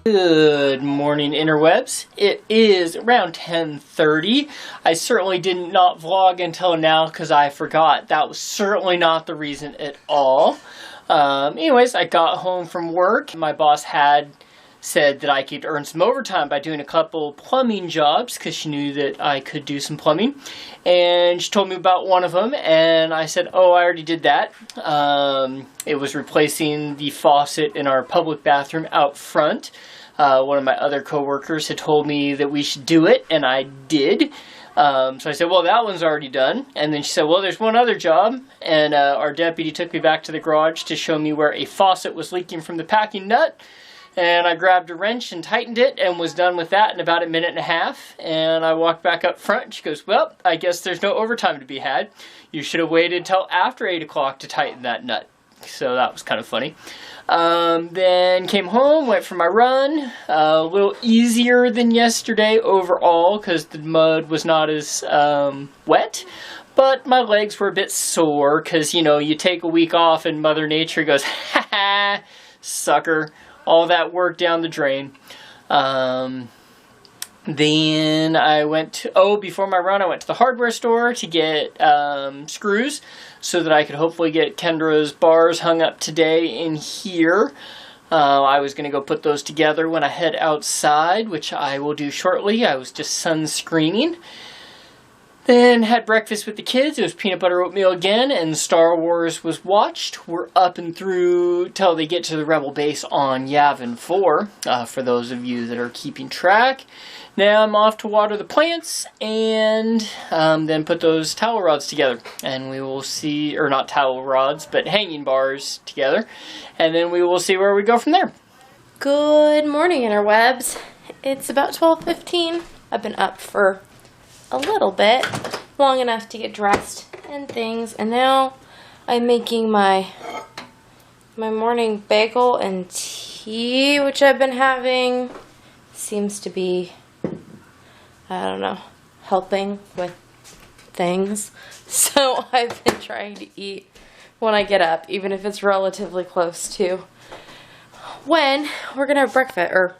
Good morning, interwebs. It is around 10:30. I certainly did not vlog until now because I forgot. That was certainly not the reason at all. Anyways, I got home from work. My boss had said that I could earn some overtime by doing a couple plumbing jobs because she knew that I could do some plumbing. And she told me about one of them, and I said, oh, I already did that. It was replacing the faucet in our public bathroom out front. One of my other coworkers had told me that we should do it, and I did. So I said, well, that one's already done. And then she said, well, there's one other job. And our deputy took me back to the garage to show me where a faucet was leaking from the packing nut. And I grabbed a wrench and tightened it and was done with that in about a minute and a half. And I walked back up front. She goes, well, I guess there's no overtime to be had. You should have waited till after 8 o'clock to tighten that nut. So that was kind of funny. Then came home, went for my run. A little easier than yesterday overall because the mud was not as wet. But my legs were a bit sore because, you know, you take a week off and Mother Nature goes, ha ha, sucker. All that work down the drain. Then I went to, before my run, I went to the hardware store to get screws so that I could hopefully get Kendra's bars hung up today in here. I was going to go put those together when I head outside, which I will do shortly. I was just sunscreening. Then had breakfast with the kids. It was peanut butter oatmeal again, and Star Wars was watched. We're up and through till they get to the Rebel base on Yavin 4, for those of you that are keeping track. Now I'm off to water the plants and then put those towel rods together. And we will see, or not towel rods, but hanging bars together. And then we will see where we go from there. Good morning, interwebs. It's about 12:15. I've been up for a little bit, long enough to get dressed and things, and now I'm making my morning bagel and tea, which I've been having. Seems to be, I don't know, helping with things. So I've been trying to eat when I get up, even if it's relatively close to when we're gonna have breakfast, or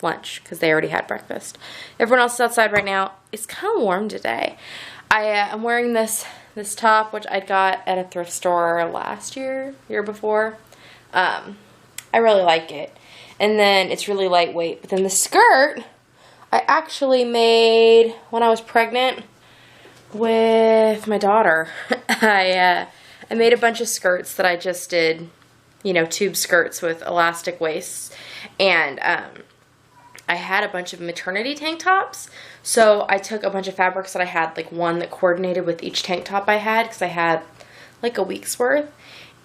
lunch, because they already had breakfast. Everyone else is outside right now. It's kind of warm today. I'm wearing this top, which I got at a thrift store last year before. I really like it. And then it's really lightweight. But then the skirt, I actually made when I was pregnant with my daughter. I made a bunch of skirts that I just did, you know, tube skirts with elastic waists. And I had a bunch of maternity tank tops, so I took a bunch of fabrics that I had, like one that coordinated with each tank top I had, because I had like a week's worth,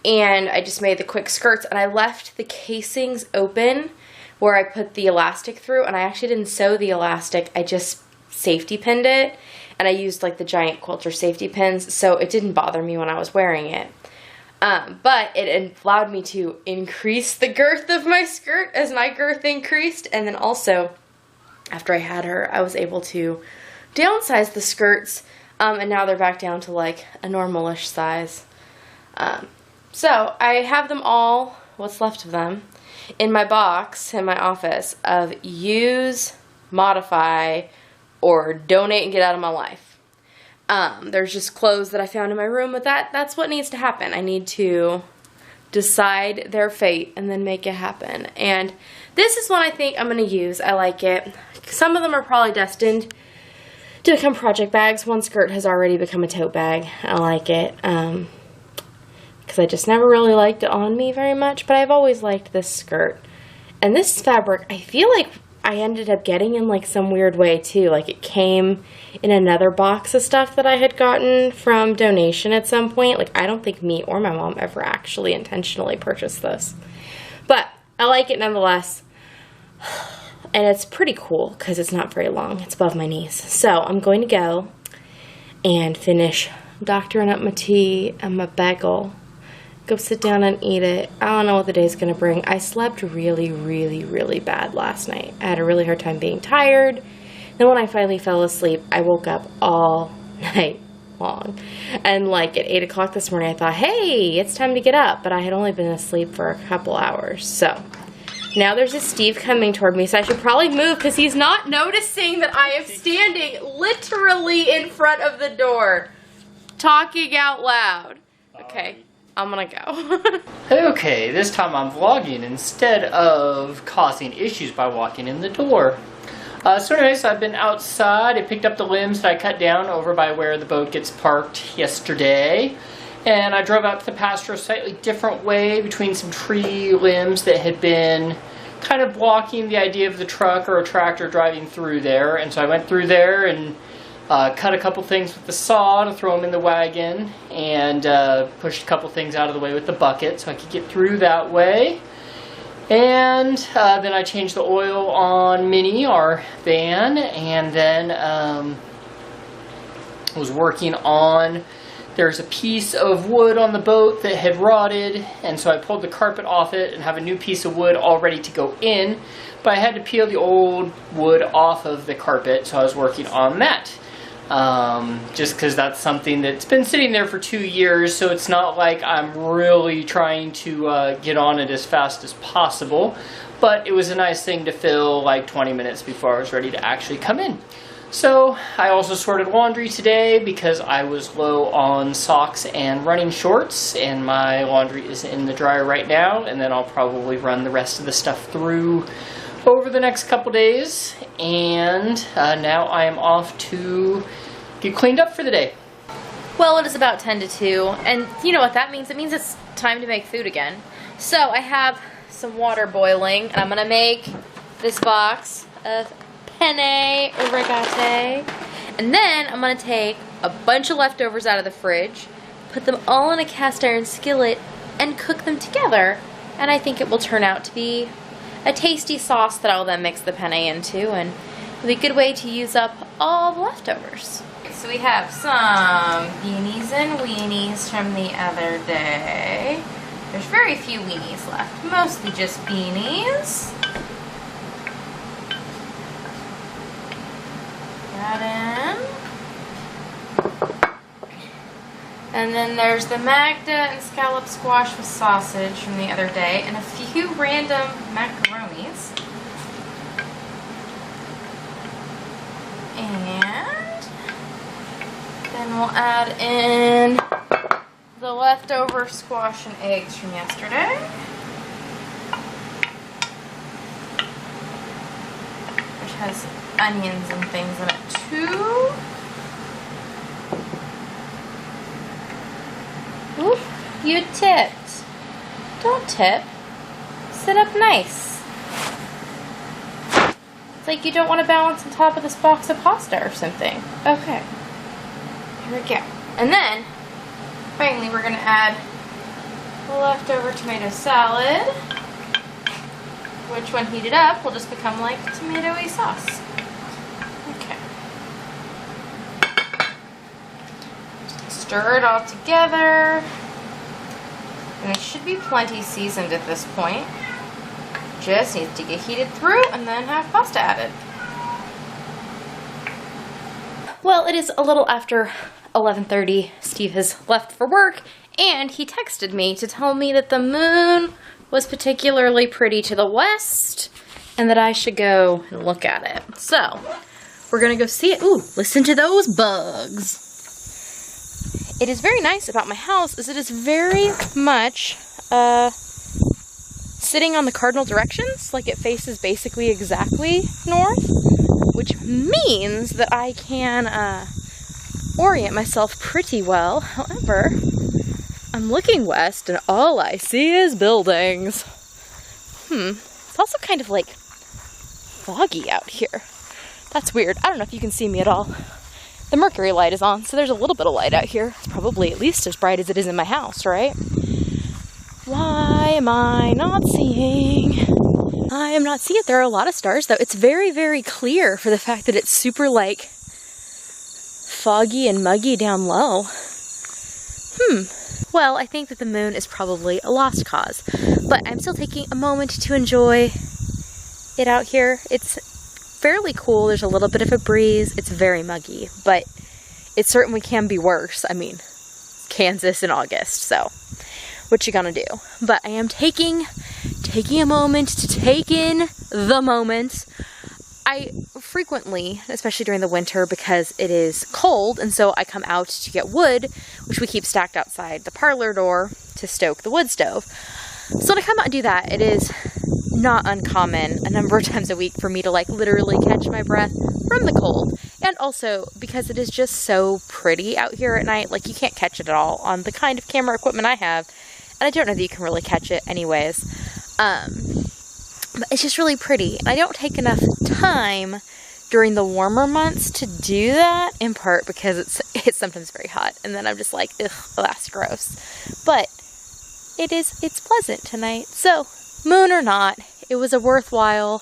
and I just made the quick skirts, and I left the casings open where I put the elastic through, and I actually didn't sew the elastic, I just safety pinned it, and I used like the giant quilter safety pins, so it didn't bother me when I was wearing it. But it allowed me to increase the girth of my skirt as my girth increased. And then also, after I had her, I was able to downsize the skirts. And now they're back down to like a normal-ish size. So I have them all, what's left of them, in my box in my office of use, modify, or donate and get out of my life. There's just clothes that I found in my room, but that's what needs to happen. I need to decide their fate and then make it happen. And this is one I think I'm going to use. I like it. Some of them are probably destined to become project bags. One skirt has already become a tote bag. I like it because I just never really liked it on me very much, but I've always liked this skirt. And this fabric, I feel like I ended up getting in like some weird way too. Like it came in another box of stuff that I had gotten from donation at some point. Like I don't think me or my mom ever actually intentionally purchased this. But I like it nonetheless. And it's pretty cool because it's not very long. It's above my knees. So I'm going to go and finish doctoring up my tea and my bagel. Go sit down and eat it. I don't know what the day's going to bring. I slept really, really, really bad last night. I had a really hard time being tired. Then when I finally fell asleep, I woke up all night long. And like at 8 o'clock this morning, I thought, hey, it's time to get up. But I had only been asleep for a couple hours. So Now there's a Steve coming toward me, so I should probably move because he's not noticing that I am standing literally in front of the door, talking out loud. Okay, I'm gonna go. Okay, this time I'm vlogging instead of causing issues by walking in the door. So anyways, I've been outside. I picked up the limbs that I cut down over by where the boat gets parked yesterday. And I drove out to the pasture a slightly different way between some tree limbs that had been kind of blocking the idea of the truck or a tractor driving through there. And so I went through there and cut a couple things with the saw to throw them in the wagon, and pushed a couple things out of the way with the bucket so I could get through that way. And then I changed the oil on Minnie, our van, and then was working on, there's a piece of wood on the boat that had rotted, and so I pulled the carpet off it and have a new piece of wood all ready to go in, but I had to peel the old wood off of the carpet, so I was working on that. Just because that's something that's been sitting there for 2 years, so it's not like I'm really trying to get on it as fast as possible, but it was a nice thing to fill like 20 minutes before I was ready to actually come in. So I also sorted laundry today because I was low on socks and running shorts, and my laundry is in the dryer right now, and then I'll probably run the rest of the stuff through over the next couple days. And now I am off to get cleaned up for the day. Well, it is about 10 to 2, and you know what that means? It means it's time to make food again. So I have some water boiling, and I'm going to make this box of penne rigate. And then I'm going to take a bunch of leftovers out of the fridge, put them all in a cast iron skillet, and cook them together. And I think it will turn out to be a tasty sauce that I'll then mix the penne into, and it'll be a good way to use up all the leftovers. So we have some beanies and weenies from the other day. There's very few weenies left, mostly just beanies. That in. And then there's the Magda and scallop squash with sausage from the other day, and a few random macaronis. And then we'll add in the leftover squash and eggs from yesterday. Which has onions and things in it too. Ooh, you tipped. Don't tip. Sit up nice. It's like you don't want to balance on top of this box of pasta or something. Okay. Here we go. And then, finally, we're going to add the leftover tomato salad, which when heated up will just become like tomatoey sauce. Okay. Stir it all together. And it should be plenty seasoned at this point. Just needs to get heated through and then have pasta added. Well, it is a little after 11:30. Steve has left for work, and he texted me to tell me that the moon was particularly pretty to the west and that I should go and look at it. So, we're going to go see it. Ooh, listen to those bugs. It is very nice about my house is it is very much sitting on the cardinal directions, like it faces basically exactly north, which means that I can orient myself pretty well. However, I'm looking west and all I see is buildings. It's also kind of like foggy out here. That's weird. I don't know if you can see me at all. The mercury light is on, so there's a little bit of light out here. It's probably at least as bright as it is in my house, right? Why am I not seeing? I am not seeing it. There are a lot of stars, though. It's very, very clear for the fact that it's super, like, foggy and muggy down low. Well, I think that the moon is probably a lost cause, but I'm still taking a moment to enjoy it out here. It's fairly cool. There's a little bit of a breeze. It's very muggy, but it certainly can be worse. I mean, Kansas in August, so what you gonna do? But I am taking taking a moment to take in the moment. I frequently, especially during the winter because it is cold, and so I come out to get wood, which we keep stacked outside the parlor door to stoke the wood stove. So when I come out and do that, it is not uncommon a number of times a week for me to like literally catch my breath from the cold. And also because it is just so pretty out here at night, like you can't catch it at all on the kind of camera equipment I have. And I don't know that you can really catch it anyways. But it's just really pretty. And I don't take enough time during the warmer months to do that, in part because it's sometimes very hot. And then I'm just like, ugh, that's gross. But it's pleasant tonight. So, moon or not, it was a worthwhile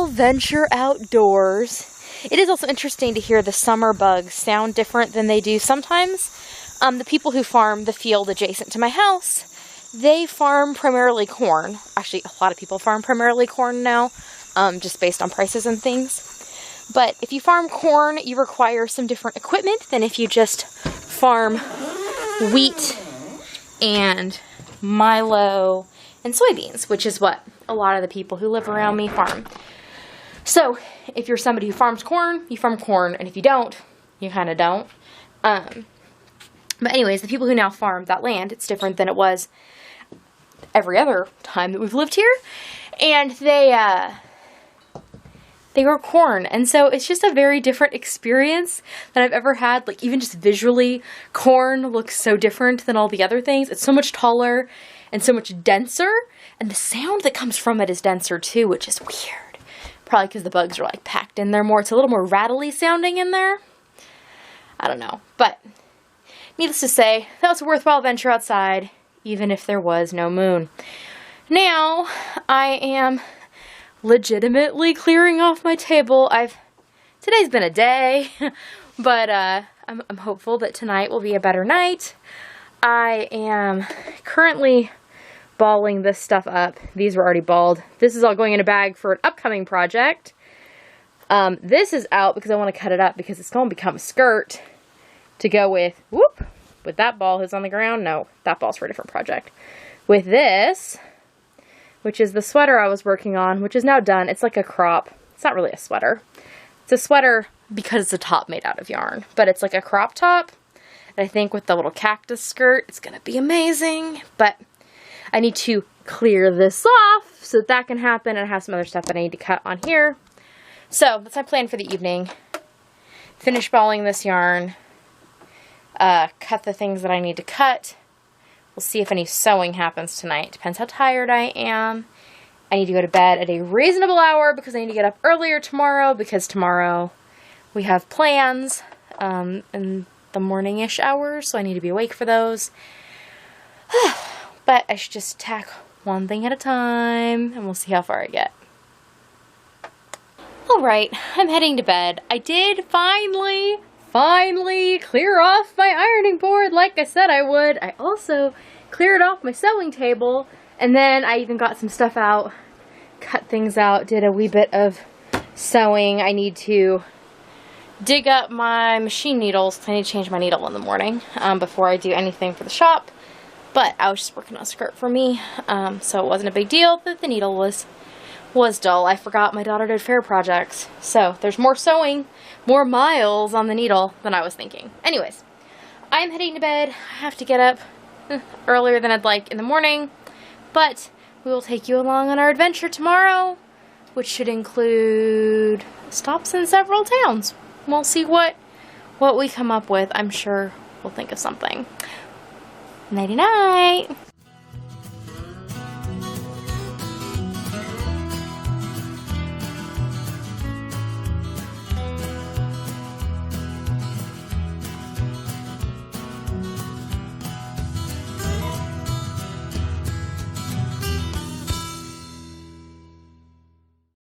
venture outdoors. It is also interesting to hear the summer bugs sound different than they do sometimes. The people who farm the field adjacent to my house, they farm primarily corn. Actually, a lot of people farm primarily corn now, just based on prices and things. But if you farm corn, you require some different equipment than if you just farm wheat and milo and soybeans, which is what a lot of the people who live around me farm. So if you're somebody who farms corn, you farm corn, and if you don't, you kind of don't. But anyways, the people who now farm that land, it's different than it was every other time that we've lived here, and they grow corn, and so it's just a very different experience than I've ever had. Like, even just visually, corn looks so different than all the other things. It's so much taller and so much denser, and the sound that comes from it is denser too, which is weird. Probably because the bugs are like packed in there more. It's a little more rattly sounding in there. I don't know, but needless to say, that was a worthwhile venture outside, even if there was no moon. Now, I am legitimately clearing off my table. Today's been a day, but I'm hopeful that tonight will be a better night. I am currently balling this stuff up. These were already balled. This is all going in a bag for an upcoming project. This is out because I want to cut it up because it's going to become a skirt to go with, with that ball who's on the ground. No, that ball's for a different project. With this, which is the sweater I was working on, which is now done. It's like a crop. It's not really a sweater. It's a sweater because it's a top made out of yarn, but it's like a crop top. And I think with the little cactus skirt, it's going to be amazing. But I need to clear this off so that can happen, and I have some other stuff that I need to cut on here. So that's my plan for the evening. Finish balling this yarn. Cut the things that I need to cut. We'll see if any sewing happens tonight. Depends how tired I am. I need to go to bed at a reasonable hour because I need to get up earlier tomorrow, because tomorrow we have plans in the morning-ish hours, so I need to be awake for those. But I should just tack one thing at a time, and we'll see how far I get. Alright, I'm heading to bed. I did finally clear off my ironing board like I said I would. I also cleared off my sewing table, and then I even got some stuff out, cut things out, did a wee bit of sewing. I need to dig up my machine needles. I need to change my needle in the morning before I do anything for the shop. But I was just working on a skirt for me, so it wasn't a big deal that the needle was dull. I forgot my daughter did fair projects, so there's more sewing, more miles on the needle than I was thinking. Anyways, I'm heading to bed. I have to get up earlier than I'd like in the morning, but we will take you along on our adventure tomorrow, which should include stops in several towns. We'll see what we come up with. I'm sure we'll think of something. Nighty-night.